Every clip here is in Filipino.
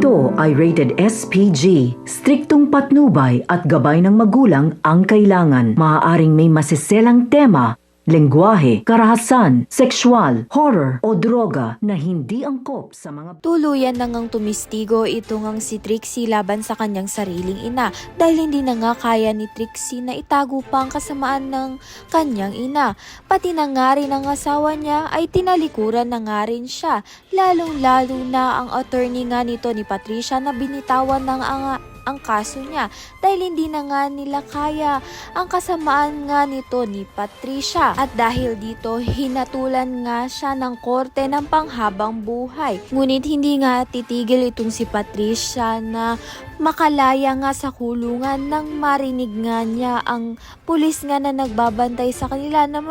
Ito ay rated SPG. Striktong patnubay at gabay ng magulang ang kailangan. Maaaring may masiselang tema, lengguwahe, karahasan, sexual, horror o droga na hindi angkop sa mga... Tuluyan na ngang tumistigo ito ngang si Trixie laban sa kanyang sariling ina dahil hindi na nga kaya ni Trixie na itago pa ang kasamaan ng kanyang ina. Pati na nga rin ang asawa niya ay tinalikuran na nga rin siya, lalong-lalo na ang attorney nga nito ni Patricia na binitawan ng ang kaso niya dahil hindi na nga nila kaya ang kasamaan nga nito ni Patricia at dahil dito hinatulan nga siya ng korte ng panghabang buhay. Ngunit hindi nga titigil itong si Patricia na makalaya nga sa kulungan nang marinig nga niya ang pulis nga na nagbabantay sa kanila na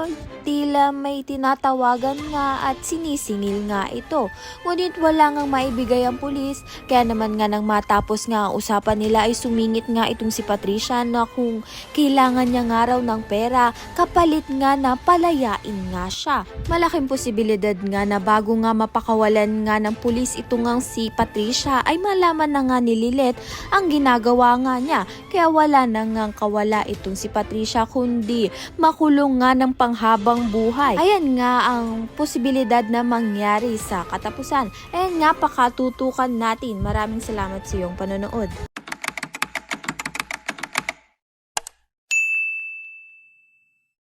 tila may tinatawagan nga at sinisingil nga ito. Ngunit wala ngang maibigay ang pulis kaya naman nga nang matapos nga ang usapan nila ay sumingit nga itong si Patricia na kung kailangan niya nga raw ng pera kapalit nga na palayain nga siya. Malaking posibilidad nga na bago nga mapakawalan nga ng pulis ito ngang si Patricia ay malaman na nga ni Lilith ang ginagawa nga niya kaya wala na ngang kawala itong si Patricia kundi makulong nga ng panghabang buhay. Ayan nga ang posibilidad na mangyari sa katapusan. Ayan nga pakatutukan natin. Maraming salamat sa iyong panonood.